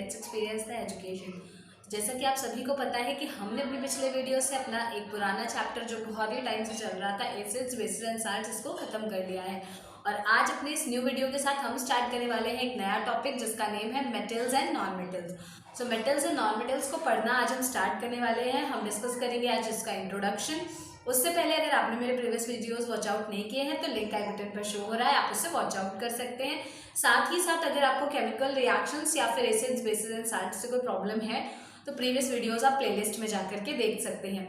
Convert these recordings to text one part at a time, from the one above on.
Let's experience the education. जैसा कि आप सभी को पता है कि हमने अपने पिछले वीडियो से अपना एक पुराना चैप्टर जो बहुत ही टाइम से चल रहा था एसिड्स बेसिस एंड साल्ट्स, इसको खत्म कर लिया है। और आज अपने इस न्यू वीडियो के साथ हम स्टार्ट करने वाले हैं एक नया टॉपिक जिसका नेम है metals and non metals. So metals and non metals को पढ़ना आज हम स्टार्ट करने वाले हैं। हम डिस्कस करेंगे आज इसका इंट्रोडक्शन। उससे पहले अगर आपने मेरे प्रीवियस वीडियोस वॉच आउट नहीं किए हैं तो लिंक आई बटन पर शो हो रहा है, आप उससे वॉच आउट कर सकते हैं। साथ ही साथ अगर आपको केमिकल रिएक्शंस या फिर एसिड्स बेसिस एंड साल्ट्स से कोई प्रॉब्लम है तो प्रीवियस वीडियोस आप प्लेलिस्ट में जाकर के देख सकते हैं।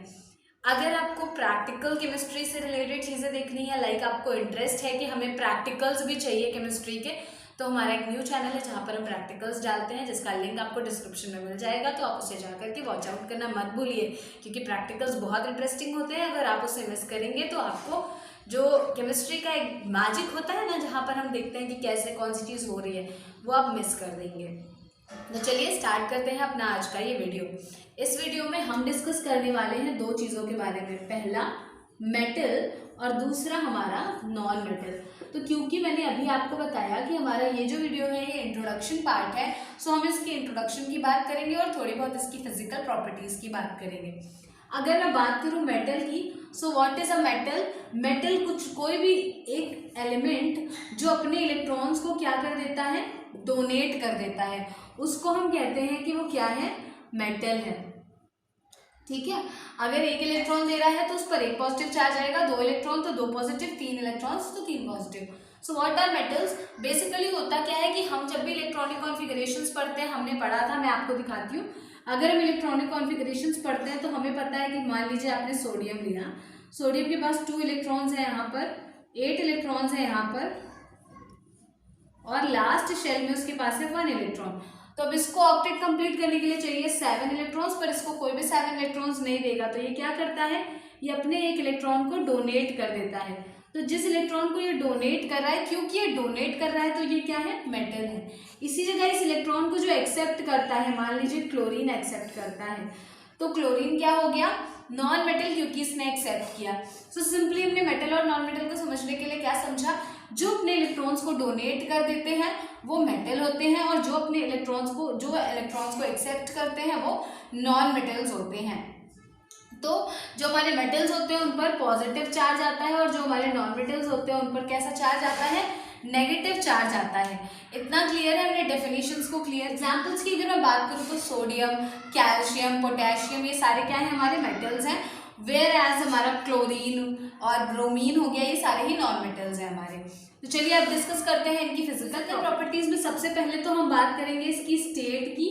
अगर आपको प्रैक्टिकल केमिस्ट्री से रिलेटेड चीज़ें देखनी है, लाइक आपको इंटरेस्ट है कि हमें प्रैक्टिकल्स भी चाहिए केमिस्ट्री के, तो हमारा एक न्यू चैनल है जहाँ पर हम प्रैक्टिकल्स डालते हैं, जिसका लिंक आपको डिस्क्रिप्शन में मिल जाएगा। तो आप उसे जाकर के वॉच आउट करना मत भूलिए, क्योंकि प्रैक्टिकल्स बहुत इंटरेस्टिंग होते हैं। अगर आप उसे मिस करेंगे तो आपको जो केमिस्ट्री का एक मैजिक होता है ना, जहाँ पर हम देखते हैं कि कैसे कौन सी चीज़ हो रही है, वो आप मिस कर देंगे। तो चलिए स्टार्ट करते हैं अपना आज का ये वीडियो। इस वीडियो में हम डिस्कस करने वाले हैं दो चीज़ों के बारे में, पहला मेटल और दूसरा हमारा नॉन मेटल। तो क्योंकि मैंने अभी आपको बताया कि हमारा ये जो वीडियो है ये इंट्रोडक्शन पार्ट है, सो हम इसकी इंट्रोडक्शन की बात करेंगे और थोड़ी बहुत इसकी फिजिकल प्रॉपर्टीज़ की बात करेंगे। अगर मैं बात करूँ मेटल की, so what is a metal? Metal कोई भी एक एलिमेंट जो अपने इलेक्ट्रॉन्स को क्या कर देता है, डोनेट कर देता है, उसको हम कहते हैं कि वो क्या है, मेटल है। ठीक है, अगर एक इलेक्ट्रॉन दे रहा है तो उस पर एक पॉजिटिव चार्ज आएगा, दो इलेक्ट्रॉन तो दो पॉजिटिव, तीन इलेक्ट्रॉन्स तो तीन positive. So what are metals? Basically होता क्या है कि हम जब भी इलेक्ट्रॉनिक कॉन्फ़िगरेशंस पढ़ते हैं, हमने पढ़ा था, मैं आपको दिखाती हूँ। अगर हम इलेक्ट्रॉनिक कॉन्फ़िगरेशंस पढ़ते हैं तो हमें पता है कि मान लीजिए आपने सोडियम लिया, सोडियम के पास 2 इलेक्ट्रॉन्स है यहाँ पर, 8 इलेक्ट्रॉन्स है यहाँ पर, और लास्ट शेल में उसके पास है 1 इलेक्ट्रॉन। तो अब इसको ऑक्टेट कंप्लीट करने के लिए चाहिए 7 इलेक्ट्रॉन्स, पर इसको कोई भी 7 इलेक्ट्रॉन्स नहीं देगा। तो ये क्या करता है, ये अपने एक इलेक्ट्रॉन को डोनेट कर देता है। तो जिस इलेक्ट्रॉन को ये डोनेट कर रहा है, क्योंकि ये डोनेट कर रहा है तो ये क्या है, मेटल है। इसी जगह इस इलेक्ट्रॉन को जो एक्सेप्ट करता है, मान लीजिए क्लोरीन एक्सेप्ट करता है, तो क्लोरीन क्या हो गया, नॉन मेटल, क्योंकि इसने एक्सेप्ट किया। सो सिंपली हमने मेटल और नॉन मेटल को समझने के लिए क्या समझा, जो अपने इलेक्ट्रॉन्स को डोनेट कर देते हैं वो मेटल होते हैं, और जो अपने इलेक्ट्रॉन्स को एक्सेप्ट करते हैं वो नॉन मेटल्स होते हैं। तो जो हमारे मेटल्स होते हैं उन पर पॉजिटिव चार्ज आता है, और जो हमारे नॉन मेटल्स होते हैं उन पर कैसा चार्ज आता है, नेगेटिव चार्ज आता है। इतना क्लियर है, हमने डेफिनेशंस को क्लियर। एग्जाम्पल्स की अगर मैं बात करूँ तो सोडियम, कैल्शियम, पोटेशियम, ये सारे क्या है, हमारे मेटल्स हैं। वेयर एज हमारा क्लोरीन और ब्रोमीन हो गया, ये सारे ही नॉन मेटल्स हैं हमारे। तो चलिए अब डिस्कस करते हैं इनकी फिजिकल प्रॉपर्टीज में। सबसे पहले तो हम बात करेंगे इसकी स्टेट की।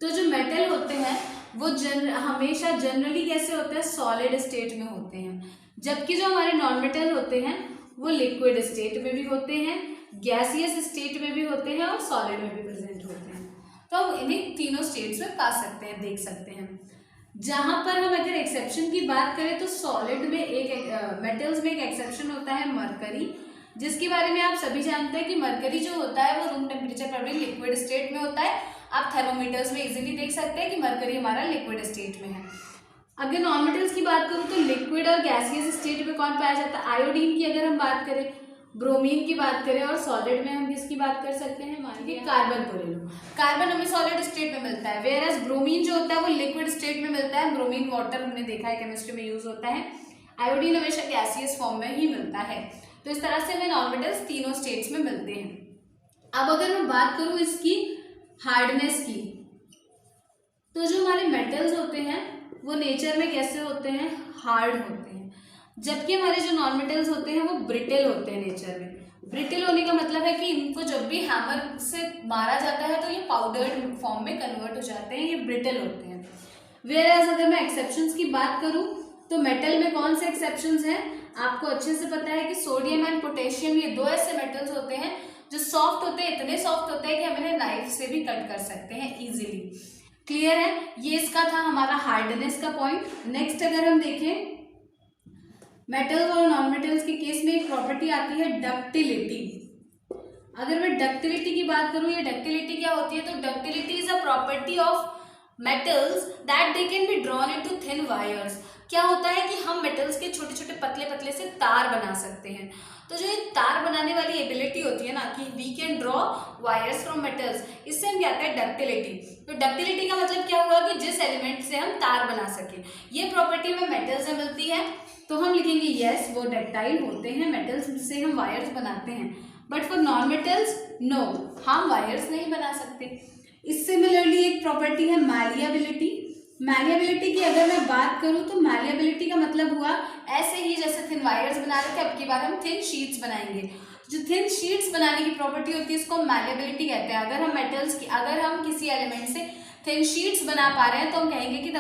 तो जो मेटल होते हैं वो हमेशा जनरली कैसे होते हैं, सॉलिड स्टेट में होते हैं, जबकि जो हमारे नॉन मेटल होते हैं वो लिक्विड स्टेट में भी होते हैं, गैसियस स्टेट में भी होते हैं और सॉलिड में भी प्रेजेंट होते हैं। तो हम इन्हीं तीनों स्टेट्स में पा सकते हैं, देख सकते हैं। जहां पर हम अगर एक्सेप्शन की बात करें तो सॉलिड में मेटल्स में एक एक्सेप्शन होता है मरकरी, जिसके बारे में आप सभी जानते हैं कि मरकरी जो होता है वो रूम टेम्परेचर पर भी लिक्विड स्टेट में होता है। आप थर्मोमीटर्स में इजीली देख सकते हैं कि मरकरी हमारा लिक्विड स्टेट में है। अगर नॉन मेटल्स की बात करूँ तो लिक्विड और गैसियस स्टेट में कौन पाया जाता है, आयोडीन की अगर हम बात करें, ब्रोमीन की बात करें, और सॉलिड में हम किसकी बात कर सकते हैं, मानिए कार्बन को ले लो। कार्बन हमें सॉलिड स्टेट में मिलता है, वेयर एज ब्रोमीन जो होता है वो लिक्विड स्टेट में मिलता है। ब्रोमीन वाटर हमने देखा है केमिस्ट्री में यूज होता है। आयोडीन हमेशा गैसियस फॉर्म में ही मिलता है। तो इस तरह से हमें नॉन मेटल्स तीनों स्टेट्स में मिलते हैं। अब अगर मैं बात करूँ इसकी हार्डनेस की, तो जो हमारे मेटल्स होते हैं वो नेचर में कैसे होते हैं, हार्ड होते हैं, जबकि हमारे जो नॉन मेटल्स होते हैं वो ब्रिटल होते हैं नेचर में। ब्रिटल होने का मतलब है कि इनको जब भी हैमर से मारा जाता है तो ये पाउडर्ड फॉर्म में कन्वर्ट हो जाते हैं, ये ब्रिटल होते हैं। वेयर एज अगर मैं एक्सेप्शंस की बात करूँ तो मेटल में कौन से एक्सेप्शंस हैं, आपको अच्छे से पता है कि सोडियम एंड पोटेशियम, ये दो ऐसे मेटल्स होते हैं जो सॉफ्ट होते हैं, इतने सॉफ्ट होते हैं कि हम इन्हें नाइफ से भी कट कर सकते हैं इजीली। क्लियर है, ये इसका था हमारा हार्डनेस का पॉइंट। नेक्स्ट अगर हम देखें मेटल्स और नॉन मेटल्स के केस में एक प्रॉपर्टी आती है डक्टिलिटी। अगर मैं डक्टिलिटी की बात करूं, ये डक्टिलिटी क्या होती है, तो ductility is a property of metals that they can be drawn into thin wires, क्या होता है कि हम मेटल्स के छोटे छोटे पतले पतले से तार बना सकते हैं। तो जो ये तार बनाने वाली एबिलिटी होती है ना कि we can draw wires from metals, इससे हम क्या कहते हैं डक्टिलिटी। तो डक्टिलिटी का मतलब क्या हुआ कि जिस एलिमेंट से हम तार बना सके, ये प्रॉपर्टी हमें मेटल से मिलती है। तो हम लिखेंगे यस वो डक्टाइल होते हैं, मेटल्स से हम वायर्स बनाते हैं। But for non metals no, हम वायर्स नहीं बना सकते। इससे सिमिलरली एक प्रॉपर्टी है मैलिएबिलिटी। मैलिएबिलिटी की अगर मैं बात करूं तो मैलिएबिलिटी का मतलब हुआ ऐसे ही जैसे थिन वायर्स बना रहे थे, अब की बार हम थिन शीट्स बनाएंगे। जो थिन शीट्स बनाने की प्रॉपर्टी होती है इसको मैलिएबिलिटी कहते हैं। अगर हम किसी एलिमेंट से थिन शीट्स बना पा रहे हैं तो हम कहेंगे कि द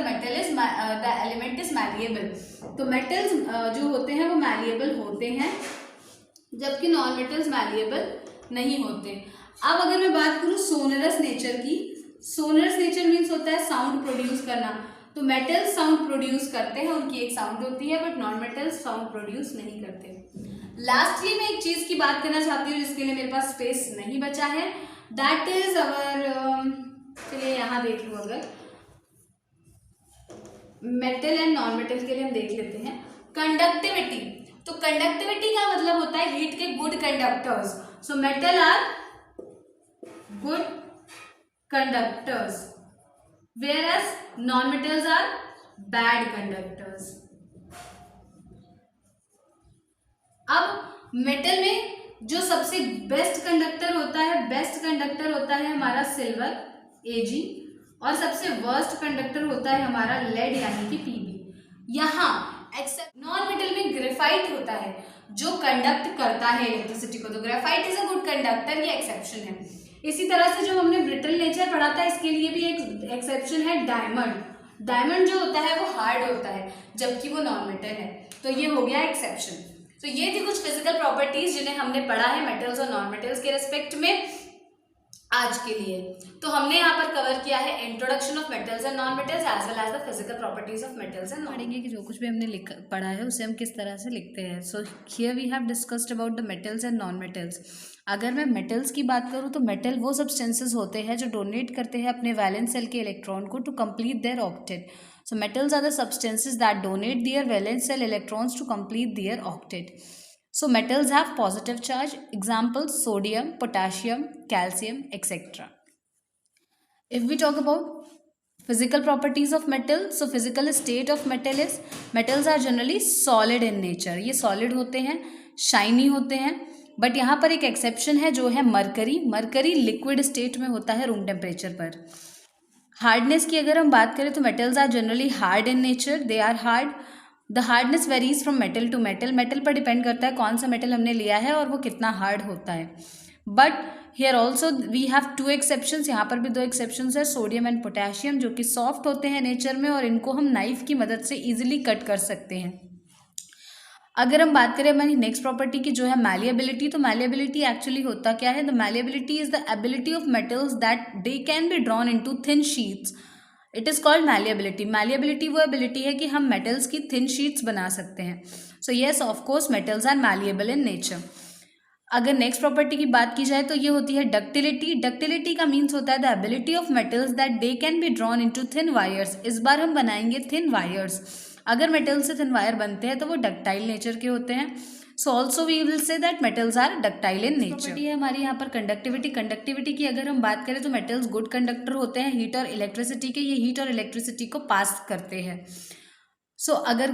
एलिमेंट इज मैलिएबल। तो मेटल्स जो होते हैं वो मैलिएबल होते हैं, जबकि नॉन मेटल्स मैलिएबल नहीं होते। अब अगर मैं बात करूं सोनरस नेचर की, सोनरस नेचर मीन्स होता है साउंड प्रोड्यूस करना। तो मेटल्स साउंड प्रोड्यूस करते हैं, उनकी एक साउंड होती है, but non metals sound produce नहीं करते। लास्टली मैं एक चीज की बात करना चाहती हूँ जिसके लिए मेरे पास स्पेस नहीं बचा है, दैट इज अवर, चलिए यहाँ देख लूँ, अगर मेटल एंड नॉन मेटल के लिए हम देख लेते हैं कंडक्टिविटी। तो कंडक्टिविटी का मतलब होता है हीट के good conductors. So metal are good conductors whereas non-metals are bad conductors। अब मेटल में जो सबसे बेस्ट कंडक्टर होता है हमारा सिल्वर Ag, और सबसे वर्स्ट कंडक्टर होता है हमारा लेड यानी कि Pb। यहाँ नॉन मेटल में ग्रेफाइट होता है जो कंडक्ट करता है इलेक्ट्रिसिटी को, तो graphite is a good conductor, ये एक्सेप्शन है। इसी तरह से जो हमने ब्रिटल नेचर पढ़ा था इसके लिए भी एक एक्सेप्शन है डायमंड। डायमंड जो होता है वो हार्ड होता है जबकि वो नॉन मेटल है, तो ये हो गया एक्सेप्शन। तो ये थी कुछ फिजिकल प्रॉपर्टीज जिन्हें हमने पढ़ा है मेटल्स और नॉन मेटल्स के रेस्पेक्ट में आज के लिए। तो हमने यहाँ पर कवर किया है introduction of metals and non metals as well as the physical properties of metals and. पढ़ेंगे कि जो कुछ भी हमने पढ़ा है उसे हम किस तरह से लिखते हैं। So here we have discussed about the metals and non metals. अगर मैं मेटल्स की बात करूँ तो मेटल वो सब्सटेंसेस होते हैं जो डोनेट करते हैं अपने वैलेंस सेल के इलेक्ट्रॉन को to complete their octet. So metals are the substances that donate their valence shell electrons to complete their octet. So metals have positive charge. Examples: sodium, potassium, calcium, etc. If we talk about physical properties of metal, so physical state of metal is metals are generally solid in nature. ये solid होते हैं, shiny होते हैं, but यहाँ पर एक exception है जो है मरकरी। मरकरी लिक्विड स्टेट में होता है रूम टेम्परेचर पर। हार्डनेस की अगर हम बात करें तो metals are generally hard in nature, they are hard. The hardness varies from metal to metal. Metal पर डिपेंड करता है कौन सा मेटल हमने लिया है और वो कितना हार्ड होता है। But here also we have two exceptions, यहाँ पर भी दो एक्सेप्शंस है, सोडियम एंड पोटेशियम, जो कि सॉफ्ट होते हैं नेचर में और इनको हम नाइफ की मदद से इजीली कट कर सकते हैं। अगर हम बात करें हमारी नेक्स्ट प्रॉपर्टी की जो है मैलिएबिलिटी, तो मैलिएबिलिटी एक्चुअली होता क्या है? The malleability is the ability of metals that they can be drawn into thin sheets. It is called malleability. Malleability वो एबिलिटी है कि हम मेटल्स की थिन शीट्स बना सकते हैं। So yes of course metals are malleable in nature. अगर next property की बात की जाए तो ये होती है डक्टिलिटी। डक्टिलिटी का मीन्स होता है the ability of metals that they can be drawn into thin wires. इस बार हम बनाएंगे थिन वायर्स। अगर मेटल से थिन वायर बनते हैं तो वो डक्टाइल नेचर के होते हैं। So also we will say that metals are ductile in nature. Property है हमारी यहाँ पर कंडक्टिविटी। कंडक्टिविटी की अगर हम बात करें तो मेटल्स गुड कंडक्टर होते हैं हीट और इलेक्ट्रिसिटी के, ये हीट और इलेक्ट्रिसिटी को पास करते हैं। सो अगर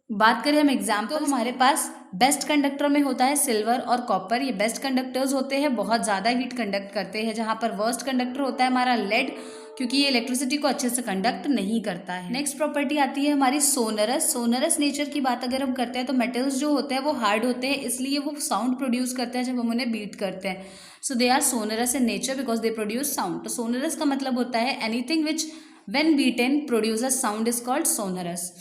बात करें हम एग्जाम्पल, तो हमारे पास बेस्ट कंडक्टर में होता है सिल्वर और कॉपर। ये बेस्ट कंडक्टर्स होते हैं, बहुत ज़्यादा हीट कंडक्ट करते हैं। जहाँ पर वर्स्ट कंडक्टर होता है हमारा लेड, क्योंकि ये इलेक्ट्रिसिटी को अच्छे से कंडक्ट नहीं करता है। नेक्स्ट प्रॉपर्टी आती है हमारी सोनरस। सोनरस नेचर की बात अगर हम करते हैं तो मेटल्स जो होते हैं वो हार्ड होते हैं, इसलिए वो साउंड प्रोड्यूस करते हैं जब हम उन्हें बीट करते हैं। So they are sonorous in nature because they produce sound. तो सोनरस का मतलब होता है anything which when beaten produces sound is called sonorous.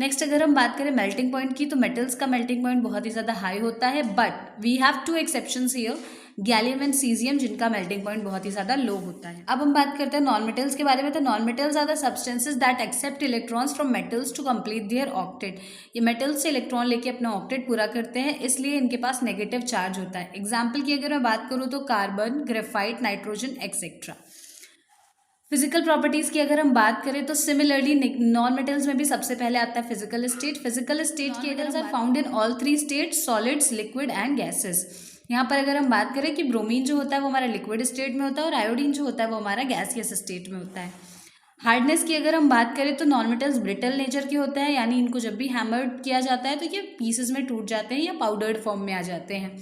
Next अगर हम बात करें मेल्टिंग पॉइंट की, तो मेटल्स का मेल्टिंग पॉइंट बहुत ही ज़्यादा हाई होता है, but we have two exceptions here, gallium and caesium, जिनका मेल्टिंग पॉइंट बहुत ही ज़्यादा लो होता है। अब हम बात करते हैं नॉन मेटल्स के बारे में। तो non metals are the substances that accept electrons from metals to complete their octet. ये मेटल्स से इलेक्ट्रॉन लेके अपना ऑक्टेट पूरा करते हैं, इसलिए इनके पास नेगेटिव चार्ज होता है। एग्जाम्पल की अगर मैं बात करूँ तो carbon, graphite, nitrogen etcetera. Physical properties की अगर हम बात करें तो सिमिलरली नॉन मेटल्स में भी सबसे पहले आता है फिजिकल स्टेट। फिजिकल स्टेट की अगर are found in all 3 state, solids, liquid and gases. यहाँ पर अगर हम बात करें कि ब्रोमीन जो होता है वो हमारा लिक्विड स्टेट में होता है और आयोडीन जो होता है वो हमारा गैसियस स्टेट में होता है। हार्डनेस की अगर हम बात करें तो नॉन मेटल्स ब्रिटल नेचर के होते हैं, यानी इनको जब भी हैमर्ड किया जाता है तो ये पीसेस में टूट जाते हैं या पाउडर्ड फॉर्म में आ जाते हैं।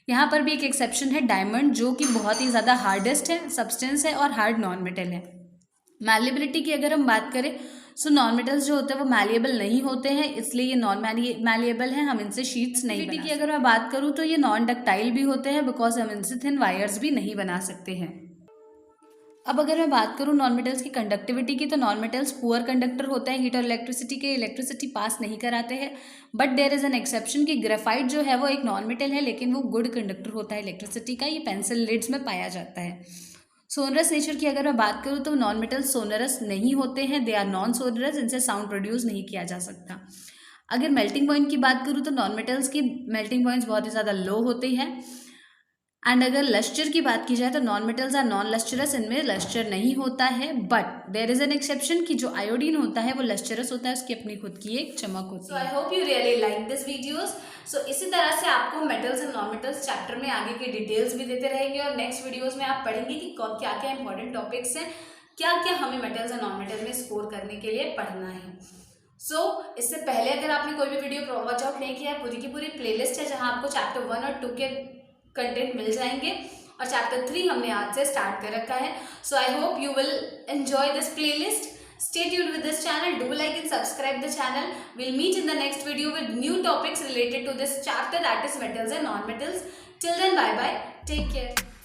यहाँ पर भी एक एक्सेप्शन है डायमंड, जो कि बहुत ही ज़्यादा हार्डेस्ट है सब्सटेंस है और हार्ड नॉन मेटल है। मैलिएबिलिटी की अगर हम बात करें सो नॉन मेटल्स जो होते हैं वो मैलिएबल नहीं होते हैं, इसलिए ये नॉन मैलिएबल हैं, हम इनसे शीट्स नहीं बना सकते। की अगर मैं बात करूँ तो ये नॉन डक्टाइल भी होते हैं बिकॉज हम इनसे थिन वायर्स भी नहीं बना सकते हैं। अब अगर मैं बात करूँ नॉन मेटल्स की कंडक्टिविटी की, तो नॉन मेटल्स पुअर कंडक्टर होते हैं हीट और इलेक्ट्रिसिटी के, इलेक्ट्रिसिटी पास नहीं कराते हैं। But there is an exception कि ग्रेफाइट जो है वो एक नॉन मेटल है लेकिन वो गुड कंडक्टर होता है इलेक्ट्रिसिटी का, ये पेंसिल लिड्स में पाया जाता है। सोनरस नेचर की अगर मैं बात करूँ तो नॉन मेटल्स सोनरस नहीं होते हैं, दे आर नॉन सोनरस, इनसे साउंड प्रोड्यूस नहीं किया जा सकता। अगर मेल्टिंग पॉइंट की बात करूँ तो नॉन मेटल्स की मेल्टिंग पॉइंट्स बहुत ही ज़्यादा लो होते हैं। एंड अगर लस्चर की बात की जाए तो non metals are non lustrous, इनमें लस्चर नहीं होता है। But there is an exception कि जो आयोडीन होता है वो लस्चरस होता है, उसकी अपनी खुद की एक चमक होती है। So I hope you really like this videos. So इसी तरह से आपको metals and non metals chapter में आगे की डिटेल्स भी देते रहेंगे और नेक्स्ट वीडियोज में आप पढ़ेंगे कि क्या क्या इंपॉर्टेंट टॉपिक्स हैं, क्या क्या हमें मेटल्स एंड नॉन मेटल में स्कोर करने के लिए पढ़ना है। इससे पहले अगर आपने कोई भी वीडियो वॉच आउट नहीं किया है, पूरी की पूरी प्लेलिस्ट है जहाँ आपको चैप्टर 1 और 2 के कंटेंट मिल जाएंगे और चैप्टर 3 हमने आज से स्टार्ट कर रखा है। So I hope you will enjoy this playlist. Stay tuned with this channel. Do like and subscribe the channel. We'll meet in the next video with new topics related to this chapter, that is metals and non-metals. Till then, bye bye. Take care.